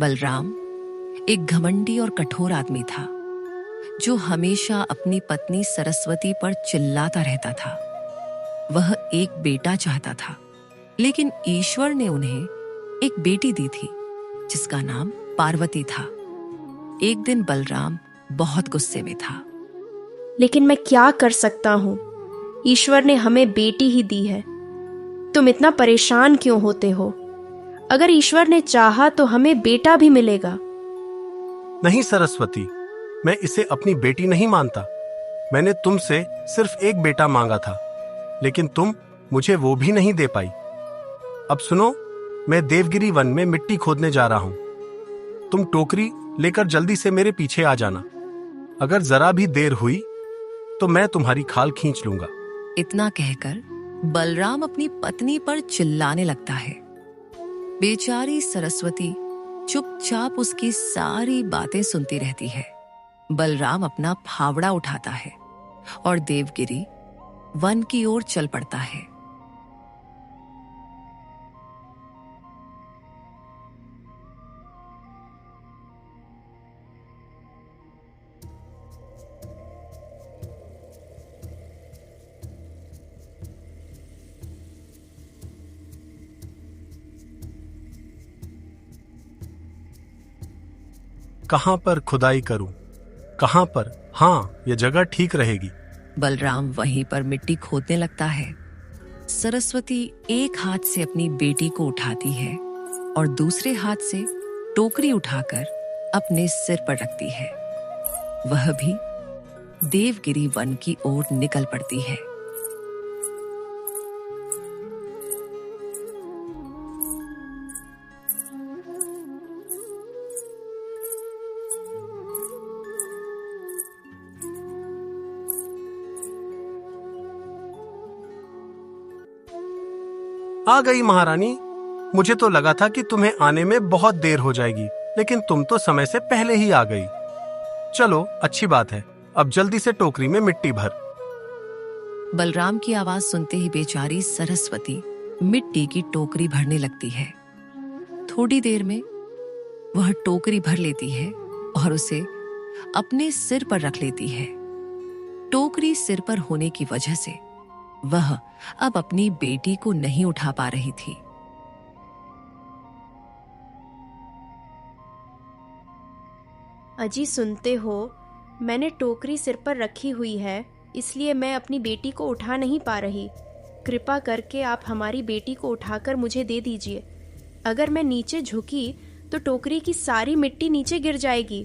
बलराम एक घमंडी और कठोर आदमी था जो हमेशा अपनी पत्नी सरस्वती पर चिल्लाता रहता था। वह एक बेटा चाहता था, लेकिन ईश्वर ने उन्हें एक बेटी दी थी जिसका नाम पार्वती था। एक दिन बलराम बहुत गुस्से में था। लेकिन मैं क्या कर सकता हूँ? ईश्वर ने हमें बेटी ही दी है। तुम इतना परेशान क्यों होते हो? अगर ईश्वर ने चाहा तो हमें बेटा भी मिलेगा। नहीं सरस्वती, मैं इसे अपनी बेटी नहीं मानता। मैंने तुमसे सिर्फ एक बेटा मांगा था, लेकिन तुम मुझे वो भी नहीं दे पाई। अब सुनो, मैं देवगिरी वन में मिट्टी खोदने जा रहा हूं। तुम टोकरी लेकर जल्दी से मेरे पीछे आ जाना। अगर जरा भी देर हुई तो मैं तुम्हारी खाल खींच लूंगा। इतना कहकर बलराम अपनी पत्नी पर चिल्लाने लगता है। बेचारी सरस्वती चुपचाप उसकी सारी बातें सुनती रहती है। बलराम अपना फावड़ा उठाता है और देवगिरी वन की ओर चल पड़ता है। कहां पर खुदाई करूं? कहां पर? हाँ, यह जगह ठीक रहेगी। बलराम वहीं पर मिट्टी खोदने लगता है। सरस्वती एक हाथ से अपनी बेटी को उठाती है और दूसरे हाथ से टोकरी उठाकर अपने सिर पर रखती है। वह भी देवगिरी वन की ओर निकल पड़ती है। आ गई महारानी। मुझे तो लगा था कि तुम्हें आने में बहुत देर हो जाएगी, लेकिन तुम तो समय से पहले ही आ गई। चलो, अच्छी बात है। अब जल्दी से टोकरी में मिट्टी भर। बलराम की आवाज सुनते ही बेचारी सरस्वती मिट्टी की टोकरी भरने लगती है। थोड़ी देर में वह टोकरी भर लेती है और उसे अपने सिर पर रख लेती है। टोकरी सिर पर होने की वजह से वह अब अपनी बेटी को नहीं उठा पा रही थी। अजी, सुनते हो? मैंने टोकरी सिर पर रखी हुई है, इसलिए मैं अपनी बेटी को उठा नहीं पा रही। कृपा करके आप हमारी बेटी को उठाकर मुझे दे दीजिए। अगर मैं नीचे झुकी तो टोकरी की सारी मिट्टी नीचे गिर जाएगी।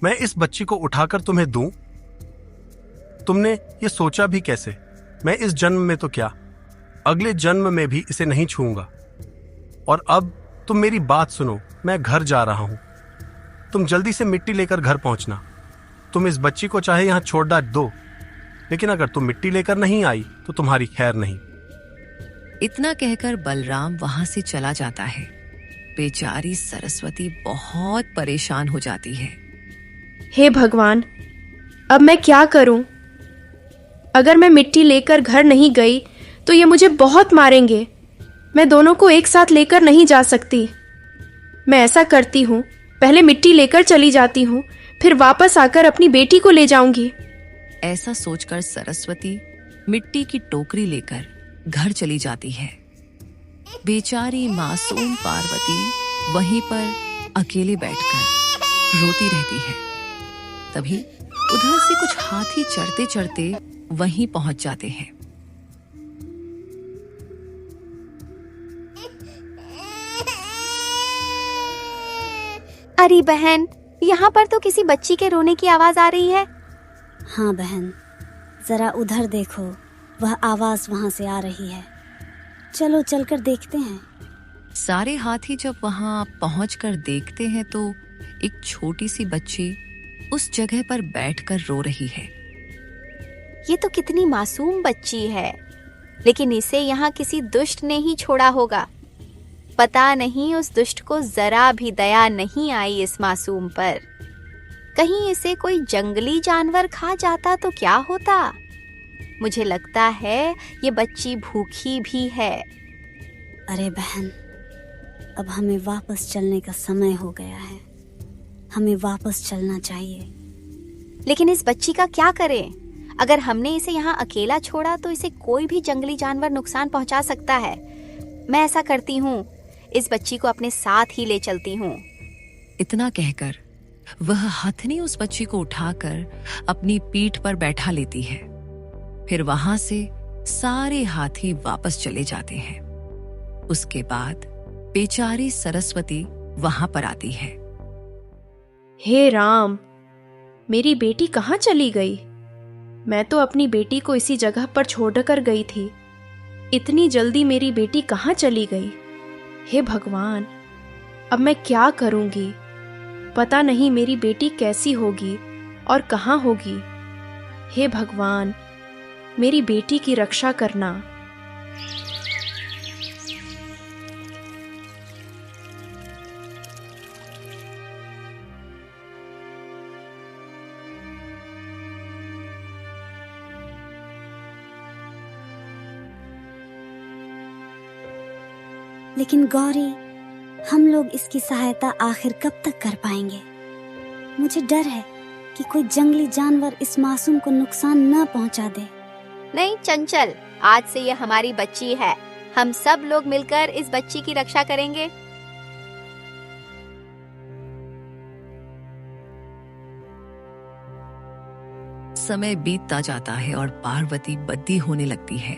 मैं इस बच्ची को उठाकर तुम्हें दूं? तुमने ये सोचा भी कैसे? मैं इस जन्म में तो क्या, अगले जन्म में भी इसे नहीं छूऊंगा। और अब तुम मेरी बात सुनो, मैं घर जा रहा हूं। तुम जल्दी से मिट्टी लेकर घर पहुंचना। तुम इस बच्ची को चाहे यहां छोड़ दो, लेकिन अगर तुम मिट्टी लेकर नहीं आई तो तुम्हारी खैर नहीं। इतना कहकर बलराम वहां से चला जाता है। बेचारी सरस्वती बहुत परेशान हो जाती है। हे भगवान, अब मैं क्या करूं? अगर मैं मिट्टी लेकर घर नहीं गई तो ये मुझे बहुत मारेंगे। मैं दोनों को एक साथ लेकर नहीं जा सकती। मैं ऐसा करती हूँ, पहले मिट्टी लेकर चली जाती हूँ, फिर वापस आकर अपनी बेटी को ले जाऊंगी। ऐसा सोचकर सरस्वती मिट्टी की टोकरी लेकर घर चली जाती है। बेचारी मासूम पार्वती वहीं पर अकेले बैठकर रोती रहती है। तभी उधर से कुछ हाथी चढ़ते चढ़ते वहीं पहुंच जाते हैं। अरे बहन, यहाँ पर तो किसी बच्ची के रोने की आवाज आ रही है। हाँ बहन, जरा उधर देखो, वह आवाज वहां से आ रही है। चलो चलकर देखते हैं। सारे हाथी जब वहां पहुंचकर देखते हैं तो एक छोटी सी बच्ची उस जगह पर बैठकर रो रही है। ये तो कितनी मासूम बच्ची है, लेकिन इसे यहाँ किसी दुष्ट ने ही छोड़ा होगा। पता नहीं उस दुष्ट को जरा भी दया नहीं आई इस मासूम पर। कहीं इसे कोई जंगली जानवर खा जाता तो क्या होता? मुझे लगता है ये बच्ची भूखी भी है। अरे बहन, अब हमें वापस चलने का समय हो गया है। हमें वापस चलना चाहिए। लेकिन इस बच्ची का क्या करें? अगर हमने इसे यहाँ अकेला छोड़ा तो इसे कोई भी जंगली जानवर नुकसान पहुंचा सकता है। मैं ऐसा करती हूँ, इस बच्ची को अपने साथ ही ले चलती हूँ। इतना कहकर वह हथनी उस बच्ची को उठाकर अपनी पीठ पर बैठा लेती है। फिर वहां से सारे हाथी वापस चले जाते हैं। उसके बाद बेचारी सरस्वती वहां पर आती है। हे राम, मेरी बेटी कहाँ चली गई? मैं तो अपनी बेटी को इसी जगह पर छोड़कर गई थी। इतनी जल्दी मेरी बेटी कहाँ चली गई? हे भगवान, अब मैं क्या करूंगी? पता नहीं मेरी बेटी कैसी होगी और कहाँ होगी। हे भगवान, मेरी बेटी की रक्षा करना। लेकिन गौरी, हम लोग इसकी सहायता आखिर कब तक कर पाएंगे? मुझे डर है कि कोई जंगली जानवर इस मासूम को नुकसान न पहुंचा दे। नहीं चंचल, आज से ये हमारी बच्ची है। हम सब लोग मिलकर इस बच्ची की रक्षा करेंगे। समय बीतता जाता है और पार्वती बद्दी होने लगती है।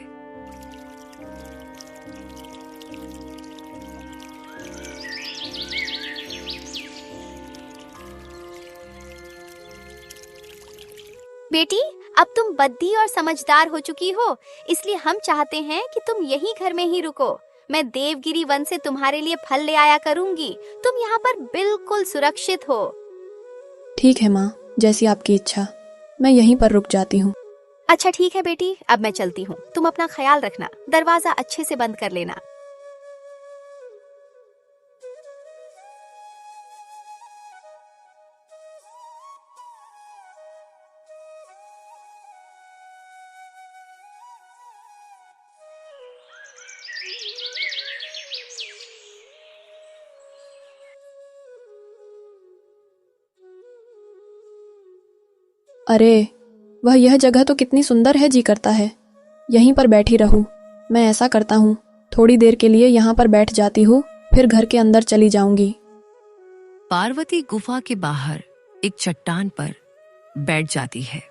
बेटी, अब तुम बद्दी और समझदार हो चुकी हो, इसलिए हम चाहते हैं कि तुम यही घर में ही रुको। मैं देवगिरी वन से तुम्हारे लिए फल ले आया करूंगी। तुम यहाँ पर बिल्कुल सुरक्षित हो। ठीक है माँ, जैसी आपकी इच्छा। मैं यहीं पर रुक जाती हूँ। अच्छा ठीक है बेटी, अब मैं चलती हूँ। तुम अपना ख्याल रखना, दरवाजा अच्छे से बंद कर लेना। अरे वह यह जगह तो कितनी सुंदर है, जी करता है यहीं पर बैठी रहूं। मैं ऐसा करता हूँ, थोड़ी देर के लिए यहाँ पर बैठ जाती हूँ, फिर घर के अंदर चली जाऊंगी। पार्वती गुफा के बाहर एक चट्टान पर बैठ जाती है।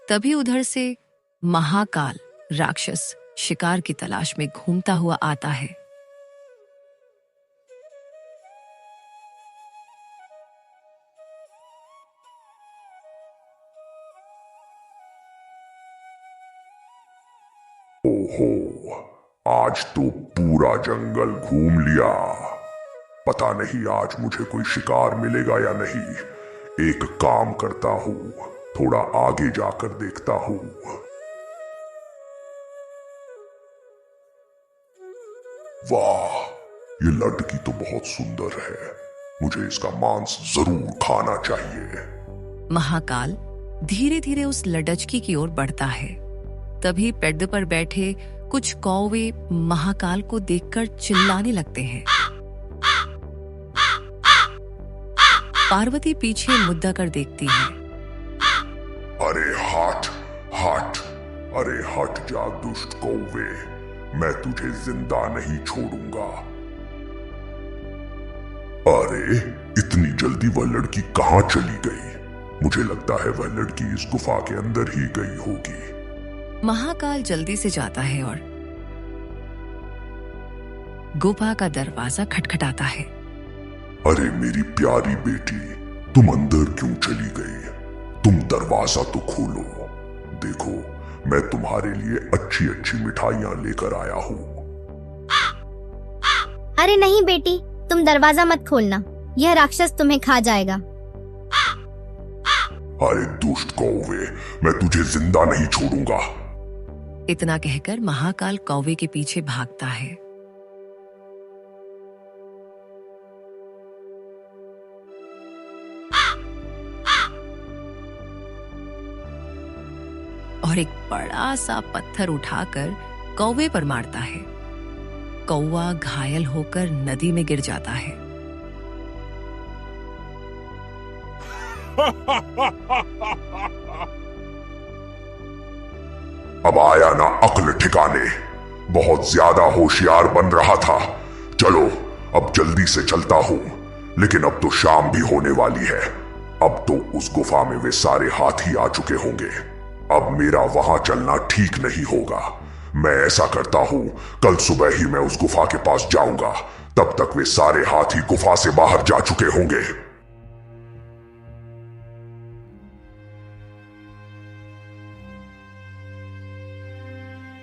तभी उधर से महाकाल राक्षस शिकार की तलाश में घूमता हुआ आता है। ओहो, आज तो पूरा जंगल घूम लिया। पता नहीं आज मुझे कोई शिकार मिलेगा या नहीं। एक काम करता हूँ, थोड़ा आगे जाकर देखता हूँ। वाह, ये लड़की तो बहुत सुंदर है। मुझे इसका मांस जरूर खाना चाहिए। महाकाल धीरे धीरे उस लडचकी की ओर बढ़ता है। तभी पेड़ पर बैठे कुछ कौवे महाकाल को देखकर चिल्लाने लगते हैं। पार्वती पीछे मुद्दा कर देखती है। अरे हट हट, अरे हट जा दुष्ट कौवे, मैं तुझे जिंदा नहीं छोड़ूंगा। अरे इतनी जल्दी वह लड़की कहाँ चली गई? मुझे लगता है वह लड़की इस गुफा के अंदर ही गई होगी। महाकाल जल्दी से जाता है और गुफा का दरवाजा खटखटाता है। अरे मेरी प्यारी बेटी, तुम अंदर क्यों चली गई? तुम दरवाजा तो खोलो। देखो, मैं तुम्हारे लिए अच्छी अच्छी मिठाइयां लेकर आया हूँ। अरे नहीं बेटी, तुम दरवाजा मत खोलना, यह राक्षस तुम्हें खा जाएगा। अरे दुष्ट कौवे, मैं तुझे जिंदा नहीं छोड़ूंगा। इतना कहकर महाकाल कौवे के पीछे भागता है। और एक बड़ा सा पत्थर उठाकर कौवे पर मारता है। कौवा घायल होकर नदी में गिर जाता है। अब आया ना अक्ल ठिकाने। बहुत ज्यादा होशियार बन रहा था। चलो अब जल्दी से चलता हूं, लेकिन अब तो शाम भी होने वाली है। अब तो उस गुफा में वे सारे हाथी आ चुके होंगे। अब मेरा वहां चलना ठीक नहीं होगा। मैं ऐसा करता हूं, कल सुबह ही मैं उस गुफा के पास जाऊंगा। तब तक वे सारे हाथी गुफा से बाहर जा चुके होंगे।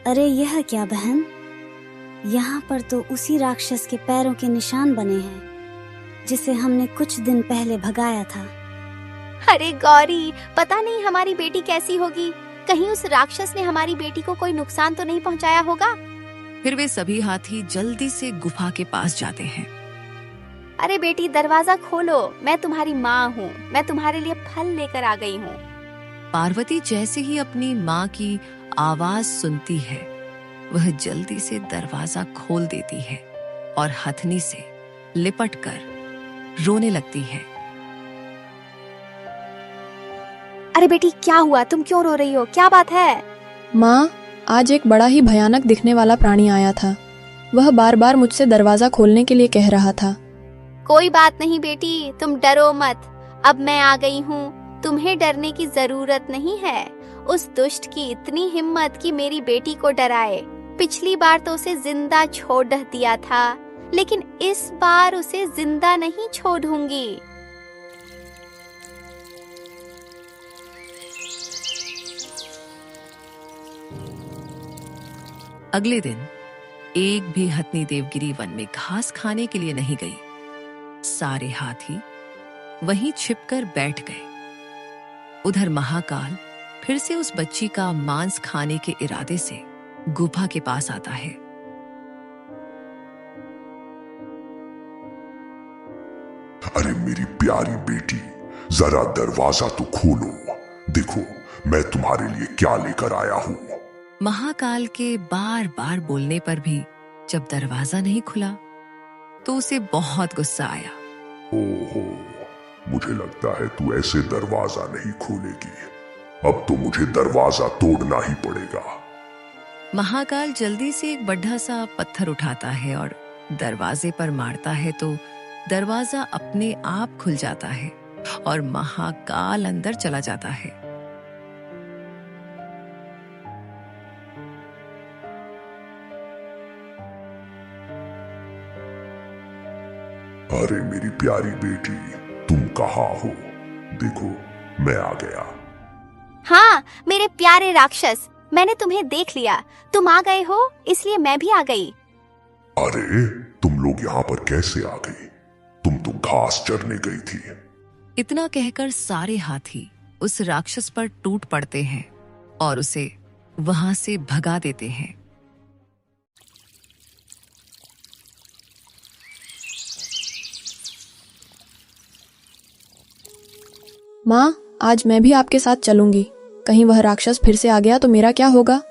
अरे यह क्या बहन, यहाँ पर तो उसी राक्षस के पैरों के निशान बने हैं जिसे हमने कुछ दिन पहले भगाया था। अरे गौरी, पता नहीं हमारी बेटी कैसी होगी। कहीं उस राक्षस ने हमारी बेटी को कोई नुकसान तो नहीं पहुंचाया होगा। फिर वे सभी हाथी जल्दी से गुफा के पास जाते हैं। अरे बेटी, दरवाजा खोलो, मैं तुम्हारी माँ हूँ। मैं तुम्हारे लिए फल लेकर आ गई हूँ। पार्वती जैसे ही अपनी माँ की आवाज सुनती है, वह जल्दी से दरवाजा खोल देती है और हथनी से लिपटकर रोने लगती है। अरे बेटी, क्या हुआ? तुम क्यों रो रही हो? क्या बात है? माँ, आज एक बड़ा ही भयानक दिखने वाला प्राणी आया था। वह बार बार मुझसे दरवाजा खोलने के लिए कह रहा था। कोई बात नहीं बेटी, तुम डरो मत। अब मैं आ गई हूँ, तुम्हें डरने की जरूरत नहीं है। उस दुष्ट की इतनी हिम्मत कि मेरी बेटी को डराए। पिछली बार तो उसे जिंदा छोड़ दिया था, लेकिन इस बार उसे जिंदा नहीं छोड़ूंगी। अगले दिन एक भी हथनी देवगिरी वन में घास खाने के लिए नहीं गई। सारे हाथी वहीं छिपकर बैठ गए। उधर महाकाल फिर से उस बच्ची का मांस खाने के इरादे से गुफा के पास आता है। अरे मेरी प्यारी बेटी, जरा दरवाजा तो खोलो। देखो मैं तुम्हारे लिए क्या लेकर आया हूँ। महाकाल के बार बार बोलने पर भी जब दरवाजा नहीं खुला तो उसे बहुत गुस्सा आया। ओहो, मुझे लगता है तू ऐसे दरवाजा नहीं खोलेगी। अब तो मुझे दरवाजा तोड़ना ही पड़ेगा। महाकाल जल्दी से एक बड़ा सा पत्थर उठाता है और दरवाजे पर मारता है तो दरवाजा अपने आप खुल जाता है और महाकाल अंदर चला जाता है। अरे मेरी प्यारी बेटी, तुम कहाँ हो? देखो मैं आ गया। हाँ मेरे प्यारे राक्षस, मैंने तुम्हें देख लिया। तुम आ गए हो, इसलिए मैं भी आ गई। अरे तुम लोग यहाँ पर कैसे आ गई? तुम तो घास चरने गई थी। इतना कहकर सारे हाथी उस राक्षस पर टूट पड़ते हैं और उसे वहां से भगा देते हैं। माँ, आज मैं भी आपके साथ चलूंगी। कहीं वह राक्षस फिर से आ गया तो मेरा क्या होगा?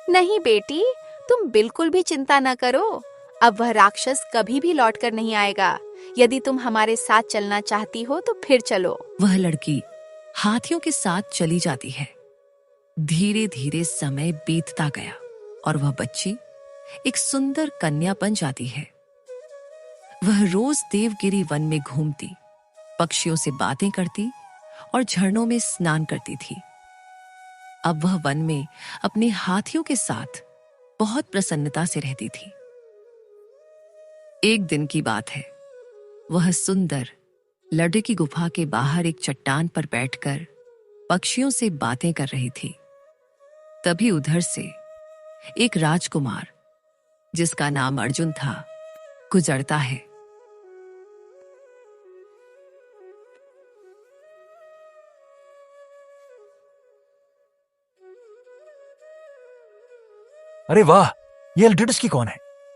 नहीं बेटी, तुम बिल्कुल भी चिंता न करो। अब वह राक्षस कभी भी लौटकर नहीं आएगा। यदि तुम हमारे साथ चलना चाहती हो तो फिर चलो। वह लड़की हाथियों के साथ चली जाती है। धीरे धीरे समय बीतता गया और वह बच्ची एक सुंदर कन्या बन जाती है। वह रोज देवगिरी वन में घूमती, पक्षियों से बातें करती और झरनों में स्नान करती थी। अब वह वन में अपने हाथियों के साथ बहुत प्रसन्नता से रहती थी। एक दिन की बात है, वह सुंदर लड़की गुफा के बाहर एक चट्टान पर बैठकर पक्षियों से बातें कर रही थी। तभी उधर से एक राजकुमार, जिसका नाम अर्जुन था, गुजरता है। अरे वाह, ये एल्ड्रिडस कौन है?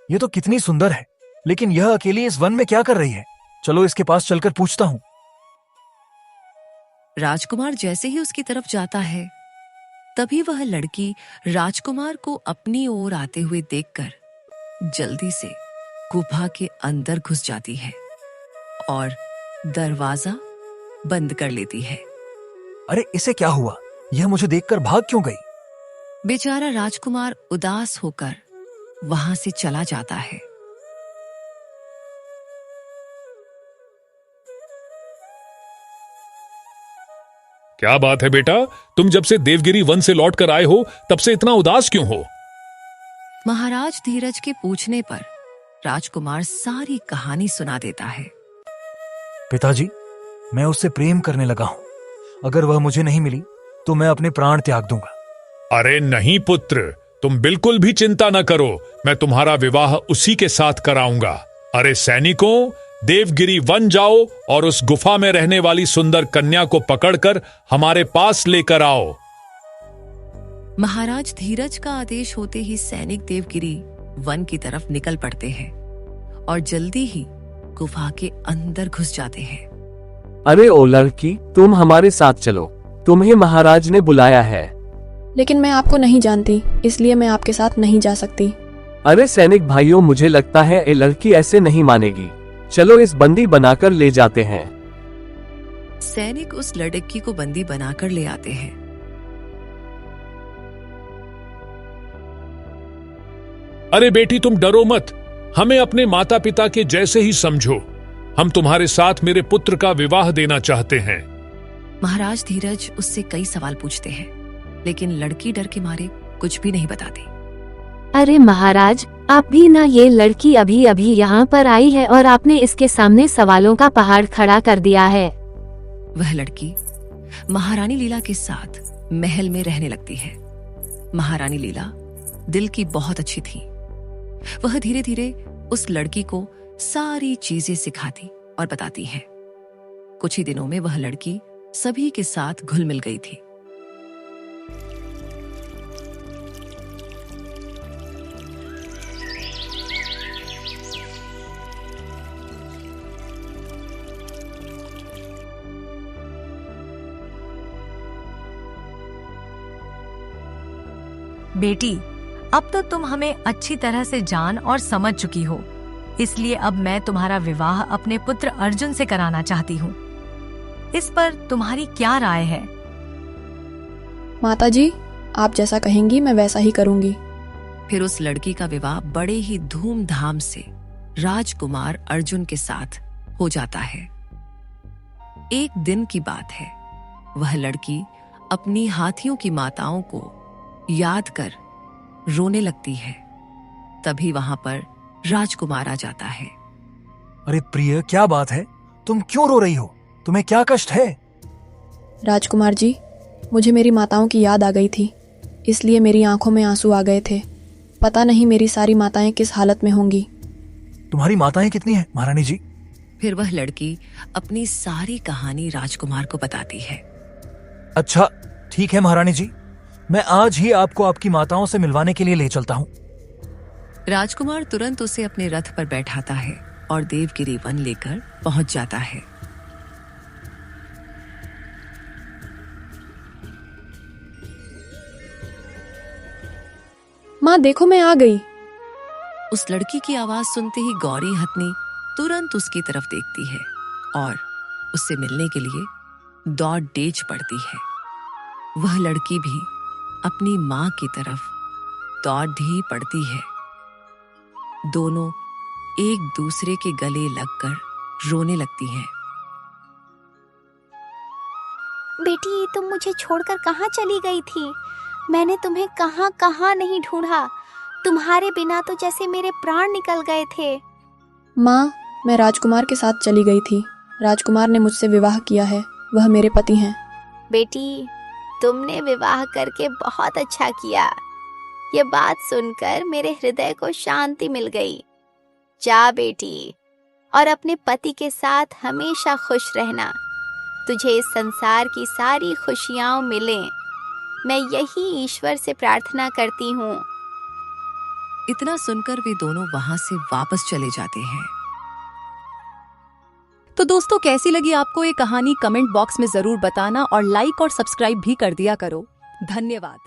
ये तो कितनी सुंदर है, लेकिन यह अकेली इस वन में क्या कर रही है? चलो इसके पास चलकर पूछता हूँ। राजकुमार जैसे ही उसकी तरफ जाता है, तभी वह लड़की राजकुमार को अपनी ओर आते हुए देखकर जल्दी से गुफा के अंदर घुस जाती है और दरवाजा बंद कर लेती है। अरे इसे क्या हुआ? यह मुझे देखकर भाग क्यों गई? बेचारा राजकुमार उदास होकर वहां से चला जाता है। क्या बात है बेटा, तुम जब से देवगिरी वन से लौट कर आए हो तब से इतना उदास क्यों हो? महाराज धीरज के पूछने पर राजकुमार सारी कहानी सुना देता है। पिताजी, मैं उससे प्रेम करने लगा हूं। अगर वह मुझे नहीं मिली तो मैं अपने प्राण त्याग दूंगा। अरे नहीं पुत्र, तुम बिल्कुल भी चिंता न करो, मैं तुम्हारा विवाह उसी के साथ कराऊंगा। अरे सैनिकों, देवगिरी वन जाओ और उस गुफा में रहने वाली सुंदर कन्या को पकड़कर हमारे पास लेकर आओ। महाराज धीरज का आदेश होते ही सैनिक देवगिरी वन की तरफ निकल पड़ते हैं और जल्दी ही गुफा के अंदर घुस जाते हैं। अरे ओ लड़की, तुम हमारे साथ चलो, तुम्हें महाराज ने बुलाया है। लेकिन मैं आपको नहीं जानती, इसलिए मैं आपके साथ नहीं जा सकती। अरे सैनिक भाइयों, मुझे लगता है ये लड़की ऐसे नहीं मानेगी। चलो इस बंदी बनाकर ले जाते हैं। सैनिक उस लड़की को बंदी बनाकर ले आते हैं। अरे बेटी, तुम डरो मत, हमें अपने माता पिता के जैसे ही समझो। हम तुम्हारे साथ मेरे पुत्र का विवाह देना चाहते हैं। महाराज धीरज उससे कई सवाल पूछते हैं, लेकिन लड़की डर के मारे कुछ भी नहीं बताती। अरे महाराज, आप भी ना, ये लड़की अभी अभी यहाँ पर आई है और आपने इसके सामने सवालों का पहाड़ खड़ा कर दिया है। वह लड़की महारानी लीला के साथ महल में रहने लगती है। महारानी लीला दिल की बहुत अच्छी थी। वह धीरे धीरे उस लड़की को सारी चीजें सिखाती और बताती है। कुछ ही दिनों में वह लड़की सभी के साथ घुल मिल गई थी। बेटी, अब तो तुम हमें अच्छी तरह से जान और समझ चुकी हो, इसलिए अब मैं तुम्हारा विवाह अपने पुत्र अर्जुन से कराना चाहती हूँ। इस पर तुम्हारी क्या राय है? माताजी, आप जैसा कहेंगी मैं वैसा ही करूंगी। फिर उस लड़की का विवाह बड़े ही धूमधाम से राजकुमार अर्जुन के साथ हो जाता है। एक दिन की बात है, वह लड़की अपनी हाथियों की माताओं को याद कर रोने लगती है। तभी वहां पर राजकुमार आ जाता है। अरे प्रिय, क्या बात है? तुम क्यों रो रही हो? तुम्हें क्या कष्ट है? राजकुमार जी, मुझे मेरी माताओं की याद आ गई थी, इसलिए मेरी आंखों में आंसू आ गए थे। पता नहीं मेरी सारी माताएं किस हालत में होंगी। तुम्हारी माताएं कितनी हैं, महारानी जी? फिर वह लड़की अपनी सारी कहानी राजकुमार को बताती है। अच्छा, ठीक है महारानी जी, मैं आज ही आपको आपकी माताओं से मिलवाने के लिए ले चलता हूँ। राजकुमार तुरंत उसे अपने रथ पर बैठाता है और देवगिरी वन लेकर पहुंच जाता है। माँ देखो, मैं आ गई। उस लड़की की आवाज सुनते ही गौरी हथनी तुरंत उसकी तरफ देखती है और उससे मिलने के लिए दौड़ डेच पड़ती है। वह लड़की भी अपनी माँ की तरफ दौड़ ही पड़ती है। दोनों एक दूसरे के गले लगकर रोने लगती हैं। बेटी, तुम मुझे छोड़कर कहाँ चली गई थी? मैंने तुम्हें कहाँ कहाँ नहीं ढूंढा। तुम्हारे बिना तो जैसे मेरे प्राण निकल गए थे। माँ, मैं राजकुमार के साथ चली गई थी। राजकुमार ने मुझसे विवाह किया है, वह मेरे पति हैं। बेटी, तुमने विवाह करके बहुत अच्छा किया। ये बात सुनकर मेरे हृदय को शांति मिल गई। जा बेटी, और अपने पति के साथ हमेशा खुश रहना। तुझे इस संसार की सारी खुशियां मिलें। मैं यही ईश्वर से प्रार्थना करती हूँ। इतना सुनकर वे दोनों वहां से वापस चले जाते हैं। तो दोस्तों, कैसी लगी आपको ये कहानी? कमेंट बॉक्स में जरूर बताना और लाइक और सब्सक्राइब भी कर दिया करो। धन्यवाद।